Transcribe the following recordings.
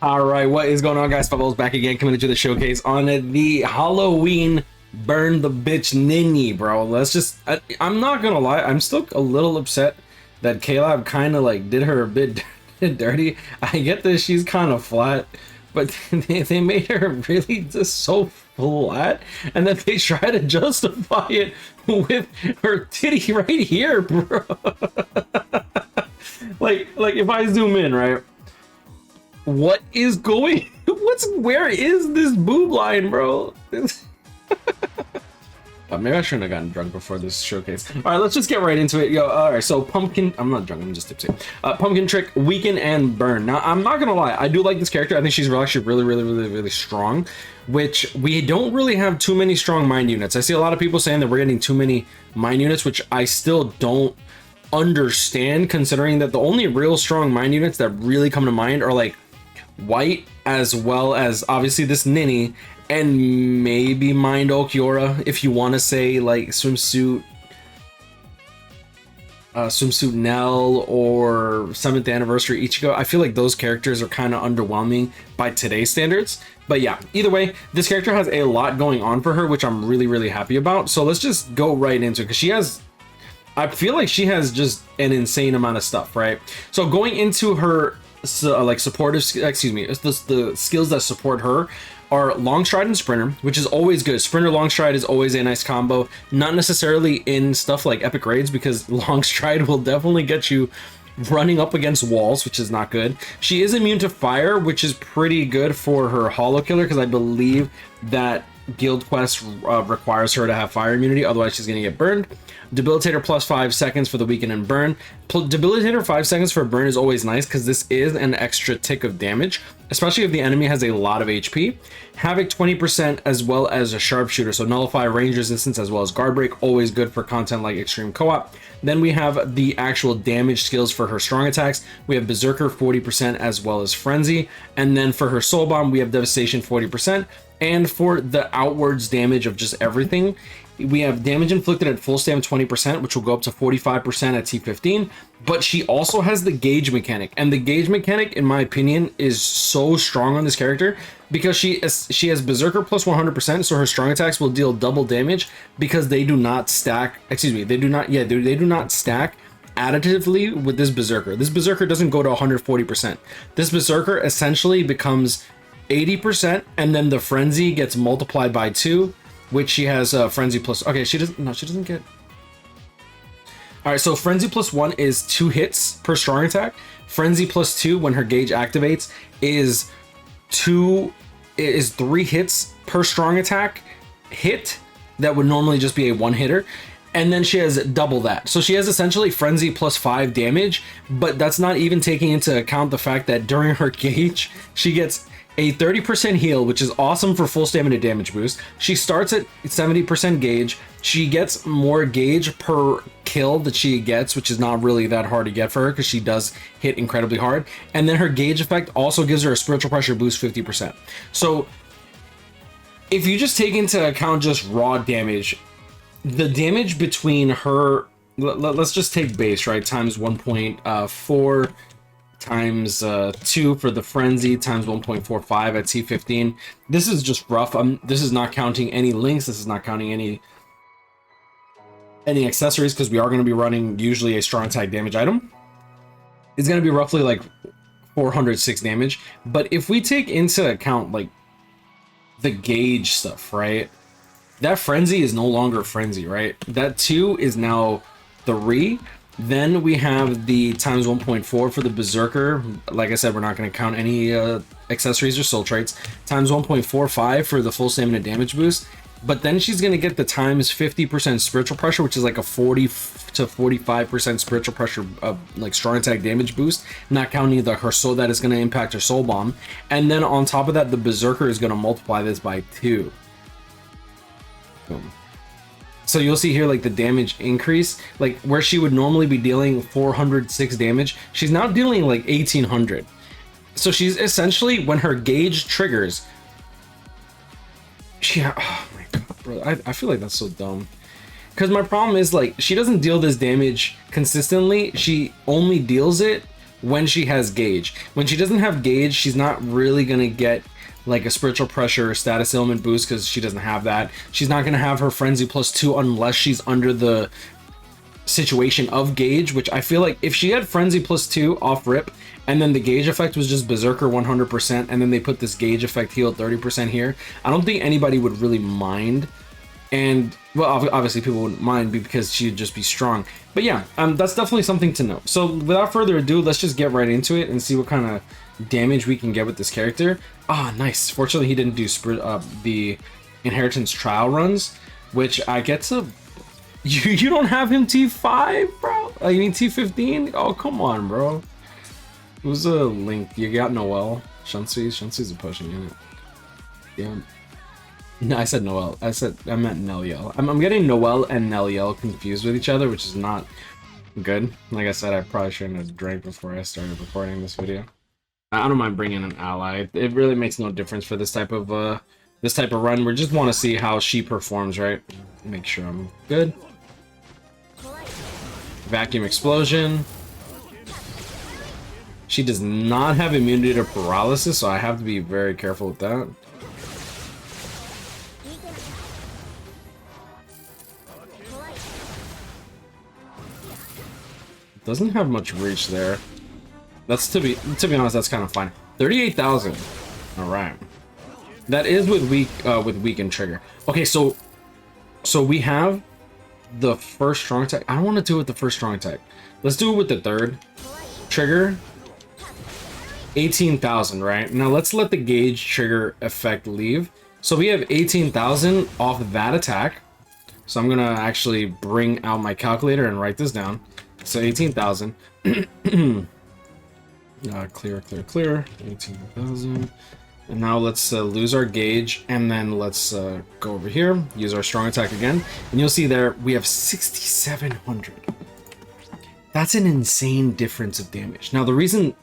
All right, what is going on, guys? Bubbles back again, coming into the showcase on the Halloween Burn the Bitch Ninny, bro. Let's just, I'm not gonna lie, I'm still a little upset that Caleb kind of like did her a bit dirty. I get that she's kind of flat, but they made her really just so flat, and then they try to justify it with her titty right here, bro. like if I zoom in, right? What is going? Where is this boob line, bro? Maybe I shouldn't have gotten drunk before this showcase. All right, let's just get right into it. Yo, all right, so pumpkin, I'm not drunk, I'm just tipsy. Pumpkin trick, weaken and burn. Now, I'm not gonna lie, I do like this character. I think she's actually really strong, which we don't really have too many strong mind units. I see a lot of people saying that we're getting too many mind units, which I still don't understand, considering that the only real strong mind units that really come to mind are like white, as well as obviously this Ninny, and maybe Mind Okiora, if you want to say like swimsuit Nell or 7th anniversary Ichigo. I feel like those characters are kind of underwhelming by today's standards, but yeah, either way, this character has a lot going on for her, which I'm really happy about. So let's just go right into it, because she has, I feel like she has just an insane amount of stuff, right? So going into her like supportive, excuse me, the skills that support her are long stride and sprinter, which is always good. Sprinter long stride is always a nice combo, not necessarily in stuff like epic raids, because long stride will definitely get you running up against walls, which is not good. She is immune to fire, which is pretty good for her holo killer, because I believe that guild quest requires her to have fire immunity, otherwise she's gonna get burned. Debilitator plus 5 seconds for the weaken and burn. Debilitator 5 seconds for burn is always nice, because this is an extra tick of damage, especially if the enemy has a lot of HP. Havoc 20%, as well as a sharpshooter, so nullify, range resistance, as well as guard break, always good for content like extreme co-op. Then we have the actual damage skills for her strong attacks. We have Berserker 40%, as well as Frenzy, and then for her soul bomb we have Devastation 40%. And for the outwards damage of just everything, we have damage inflicted at full stam 20%, which will go up to 45% at T15. But she also has the gauge mechanic, and the gauge mechanic, in my opinion, is so strong on this character, because she has Berserker plus 100%, so her strong attacks will deal double damage, because they do not stack. Excuse me, they do not stack additively with this Berserker. This Berserker doesn't go to 140%. This Berserker essentially becomes 80%, and then the Frenzy gets multiplied by 2, which she has Frenzy plus, okay, she doesn't get, all right, so Frenzy plus 1 is 2 hits per strong attack. Frenzy plus 2, when her gauge activates, is 3 hits per strong attack hit that would normally just be a 1-hitter. And then she has double that, so she has essentially Frenzy plus 5 damage, but that's not even taking into account the fact that during her gauge she gets a 30% heal, which is awesome for full stamina damage boost. She starts at 70% gauge. She gets more gauge per kill that she gets, which is not really that hard to get for her, because she does hit incredibly hard. And then her gauge effect also gives her a spiritual pressure boost 50%. So if you just take into account just raw damage, the damage between her, let's just take base, right, times 1.4 times 2 for the Frenzy, times 1.45 at T15. This is just rough. This is not counting any links, this is not counting any accessories, because we are going to be running usually a strong attack damage item. It's going to be roughly like 406 damage. But if we take into account like the gauge stuff, right, that Frenzy is no longer Frenzy, right? That 2 is now 3. Then we have the times 1.4 for the Berserker. Like I said, we're not going to count any accessories or soul traits. Times 1.45 for the full stamina damage boost. But then she's going to get the times 50% spiritual pressure, which is like a 40 to 45% spiritual pressure like strong attack damage boost, not counting her soul that is going to impact her soul bomb. And then on top of that, the Berserker is going to multiply this by 2. Boom. So you'll see here like the damage increase, like where she would normally be dealing 406 damage, she's now dealing like 1800. So she's essentially, when her gauge triggers, oh my god, bro, I feel like that's so dumb. Because my problem is, like, she doesn't deal this damage consistently, she only deals it when she has gauge. When she doesn't have gauge, she's not really gonna get like a spiritual pressure or status ailment boost because she doesn't have that. She's not gonna have her frenzy +2 unless she's under the situation of gauge, which I feel like if she had frenzy +2 off rip and then the gauge effect was just berserker 100% and then they put this gauge effect heal 30% here, I don't think anybody would really mind. And well, obviously people wouldn't mind because she'd just be strong, but yeah, that's definitely something to know. So without further ado, let's just get right into it and see what kind of damage we can get with this character. Ah, nice. Fortunately he didn't do the inheritance trial runs, which I get to. You don't have him T5, bro? You mean T15? Oh, come on, bro. Who's a Link? You got Noelle. Shansui's a pushing unit. Yeah. No, I said Noelle. I meant Neliel. I'm getting Noelle and Neliel confused with each other, which is not good. Like I said, I probably shouldn't have drank before I started recording this video. I don't mind bringing an ally. It really makes no difference for this type of run. We just want to see how she performs, right? Make sure I'm good. Vacuum explosion. She does not have immunity to paralysis, so I have to be very careful with that. Doesn't have much reach there. That's to be honest, that's kind of fine. 38,000. All right. That is with weakened trigger. Okay, so we have the first strong attack. I don't want to do it with the first strong attack. Let's do it with the third trigger. 18,000, right? Now let's let the gauge trigger effect leave. So we have 18,000 off that attack. So I'm gonna actually bring out my calculator and write this down. So 18,000. Clear. 18,000. And now let's lose our gauge, and then let's go over here, use our strong attack again, and you'll see there we have 6,700. That's an insane difference of damage. Now the reason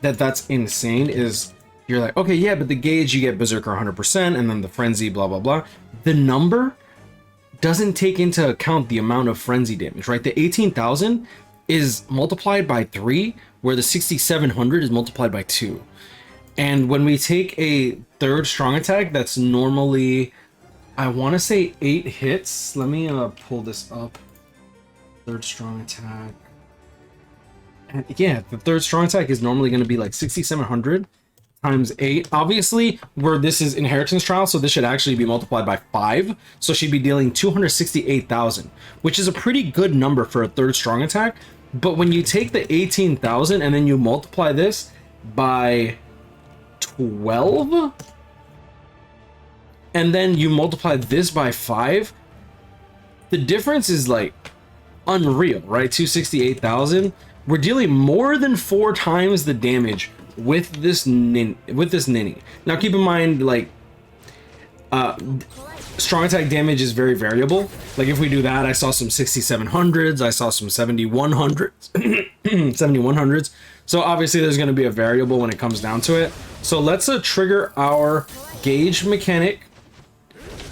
that that's insane is you're like, okay, yeah, but the gauge you get berserker 100%, and then the frenzy, blah blah blah. The number doesn't take into account the amount of frenzy damage, right? The 18,000 is multiplied by 3, where the 6,700 is multiplied by 2. And when we take a third strong attack, that's normally, I want to say 8 hits. Let me pull this up. Third strong attack. And yeah, the third strong attack is normally going to be like 6,700 times 8. Obviously, where this is inheritance trial, so this should actually be multiplied by 5. So she'd be dealing 268,000, which is a pretty good number for a third strong attack. But when you take the 18,000 and then you multiply this by 12, and then you multiply this by 5, the difference is like unreal, right? 268,000. We're dealing more than 4 times the damage with this Ninny. Now keep in mind, like strong attack damage is very variable. Like if we do that, I saw some 6,700s, I saw some 7,100s, 7,100s. So obviously there's going to be a variable when it comes down to it. So let's trigger our gauge mechanic,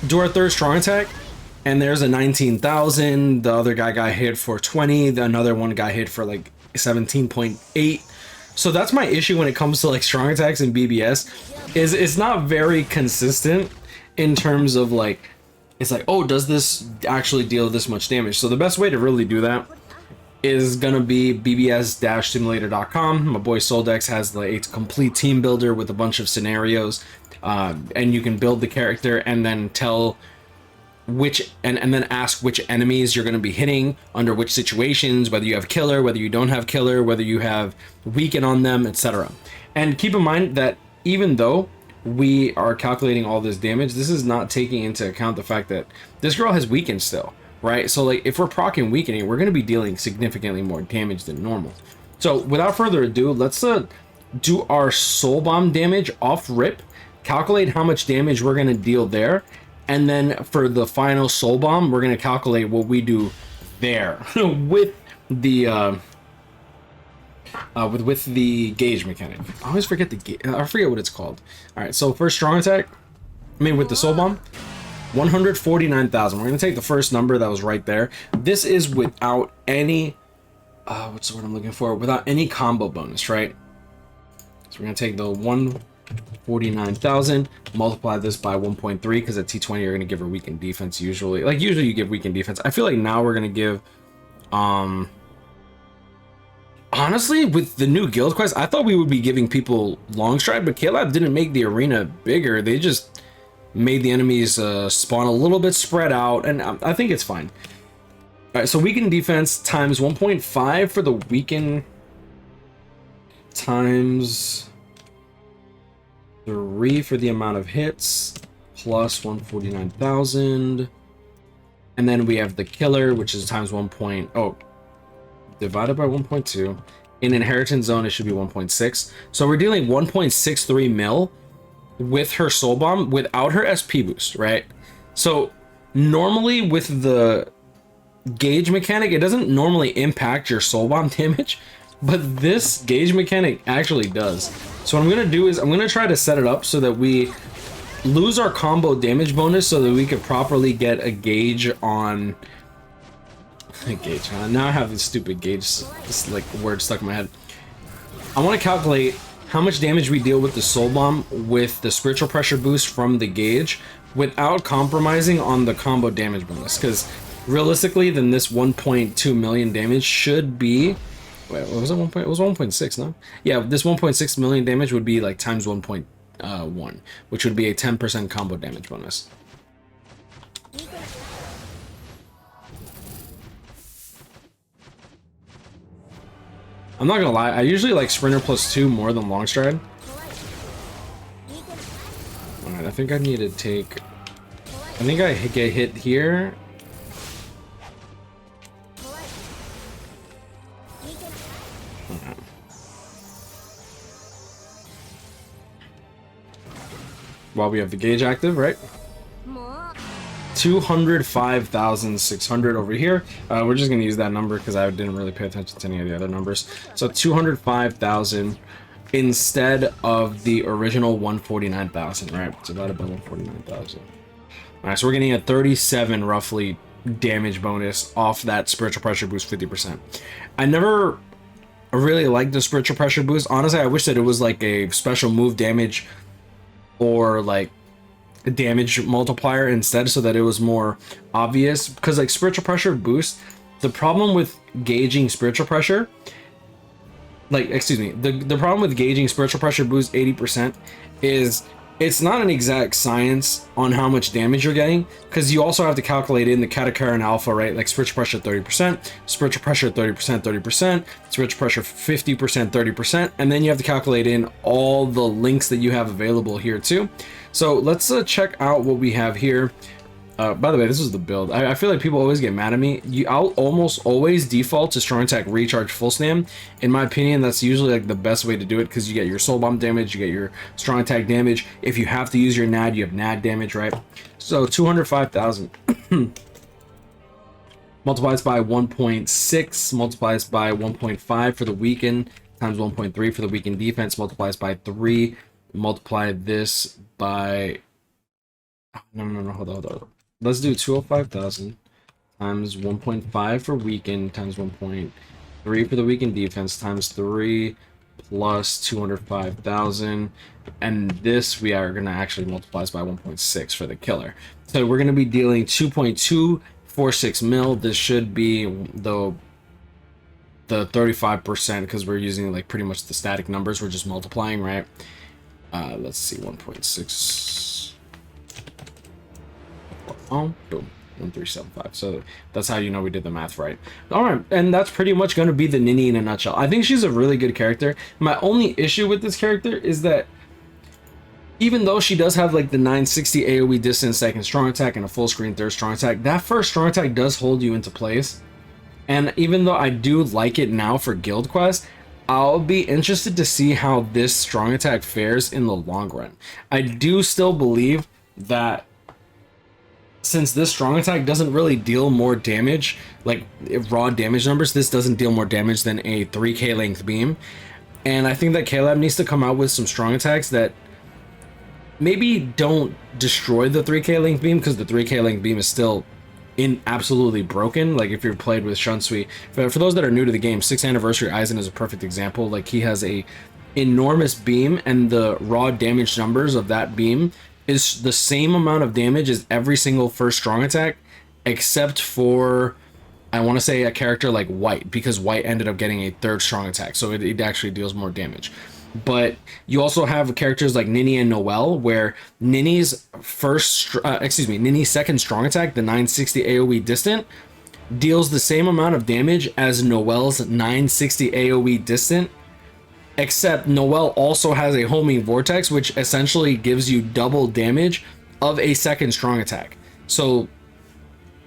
do our third strong attack, and there's a 19,000. The other guy got hit for 20. Another one got hit for like 17.8. So that's my issue when it comes to like strong attacks and BBS, is it's not very consistent in terms of like, it's like, oh, does this actually deal this much damage? So the best way to really do that is gonna be bbs-simulator.com. My boy Soldex has like a complete team builder with a bunch of scenarios, and you can build the character and then tell which and then ask which enemies you're going to be hitting under which situations, whether you have killer, whether you don't have killer, whether you have weaken on them, etc. And keep in mind that even though we are calculating all this damage, this is not taking into account the fact that this girl has weakened still, right? So like if we're proccing weakening, we're going to be dealing significantly more damage than normal. So without further ado, let's do our soul bomb damage off rip, calculate how much damage we're going to deal there, and then for the final soul bomb, we're going to calculate what we do there with the with the gauge mechanic. I always forget I forget what it's called. All right, so first strong attack, with the soul bomb, 149,000. We're going to take the first number that was right there. This is without any what's the word I'm looking for? Without any combo bonus, right? So we're gonna take the 149,000, multiply this by 1.3 because at T20 you're gonna give her weakened defense usually. Like usually you give weakened defense. I feel like now we're gonna give, honestly, with the new guild quest, I thought we would be giving people long stride, but KLab didn't make the arena bigger. They just made the enemies spawn a little bit spread out, and I think it's fine. All right, so weakened defense times 1.5 for the weaken times 3 for the amount of hits plus 149,000, and then we have the killer, which is times 1. Divided by 1.2. In inheritance zone it should be 1.6, so we're dealing 1.63 mil with her soul bomb without her SP boost, right? So normally with the gauge mechanic, it doesn't normally impact your soul bomb damage, but this gauge mechanic actually does. So what I'm gonna do is I'm gonna try to set it up so that we lose our combo damage bonus so that we could properly get a gauge on a gauge, huh? Now I have this stupid gauge, this like word stuck in my head. I want to calculate how much damage we deal with the soul bomb with the spiritual pressure boost from the gauge without compromising on the combo damage bonus, because realistically then this 1.2 million damage should be, wait, what was it? It was 1.6, no? Yeah, this 1.6 million damage would be like times 1.1, which would be a 10% combo damage bonus. I'm not gonna lie, I usually like Sprinter +2 more than Long Stride. Alright, I think I need to take... I think I get hit here. Okay. While we have the gauge active, right? 205,600 over here. We're just gonna use that number because I didn't really pay attention to any of the other numbers. So 205,000 instead of the original 149,000, right? It's divided by 149,000. All right, so we're getting a 37 roughly damage bonus off that spiritual pressure boost 50%. I never really liked the spiritual pressure boost. Honestly, I wish that it was like a special move damage or like a damage multiplier instead, so that it was more obvious, because like spiritual pressure boost, the problem with gauging spiritual pressure, like excuse me, the problem with gauging spiritual pressure boost 80% is it's not an exact science on how much damage you're getting, because you also have to calculate in the Catacaren alpha, right? Like spiritual pressure 30%, spiritual pressure 30%, 30%, spiritual pressure 50%, 30%, and then you have to calculate in all the links that you have available here too. So let's check out what we have here. By the way, this is the build. I feel like people always get mad at me. I'll almost always default to strong attack recharge full slam. In my opinion, that's usually like the best way to do it, because you get your soul bomb damage, you get your strong attack damage. If you have to use your NAD, you have NAD damage, right? So 205,000 multiplies by 1.6, multiplies by 1.5 for the weaken, times 1.3 for the weakened defense, multiplies by 3, multiply this by... No, hold on. Let's do 205,000 times 1.5 for weaken times 1.3 for the weakened defense times 3 plus 205,000, and this we are going to actually multiply by 1.6 for the killer. So we're going to be dealing 2.246 mil. This should be the 35%, because we're using like pretty much the static numbers. We're just multiplying, right? Let's see, 1.6. Oh, boom, 1375. So that's how you know we did the math right. All right, and that's pretty much going to be the Ninny in a nutshell. I think she's a really good character. My only issue with this character is that even though she does have like the 960 AoE distance, second strong attack, and a full screen third strong attack, that first strong attack does hold you into place. And even though I do like it now for guild quest, I'll be interested to see how this strong attack fares in the long run. I do still believe that since this strong attack doesn't really deal more damage, like raw damage numbers, this doesn't deal more damage than a 3k length beam. And I think that KLab needs to come out with some strong attacks that maybe don't destroy the 3k length beam, because the 3k length beam is still in absolutely broken. Like if you've played with Shunsui, for those that are new to the game, 6th anniversary Aizen is a perfect example. Like he has a enormous beam, and the raw damage numbers of that beam is the same amount of damage as every single first strong attack, except for, I want to say, a character like White, because White ended up getting a 3rd strong attack, so it actually deals more damage. But you also have characters like Ninny and Noelle, where Ninny's Ninny's 2nd strong attack, the 960 AoE distant, deals the same amount of damage as Noelle's 960 AoE distant, except Noelle also has a homing vortex, which essentially gives you double damage of a 2nd strong attack. So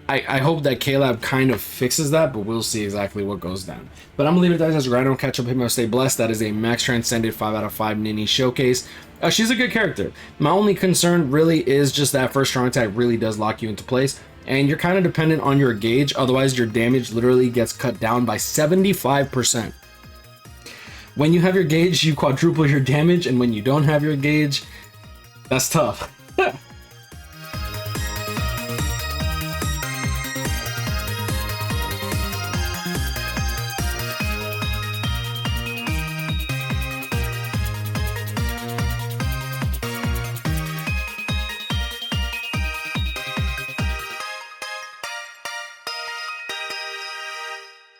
I hope that K-Lab kind of fixes that, but we'll see exactly what goes down. But I'm gonna leave it as a random catch up. Him, stay blessed. That is a Max Transcended 5 out of 5 Ninny showcase. She's a good character. My only concern really is just that first strong attack really does lock you into place, and you're kind of dependent on your gauge. Otherwise, your damage literally gets cut down by 75%. When you have your gauge, you quadruple your damage, and when you don't have your gauge, that's tough.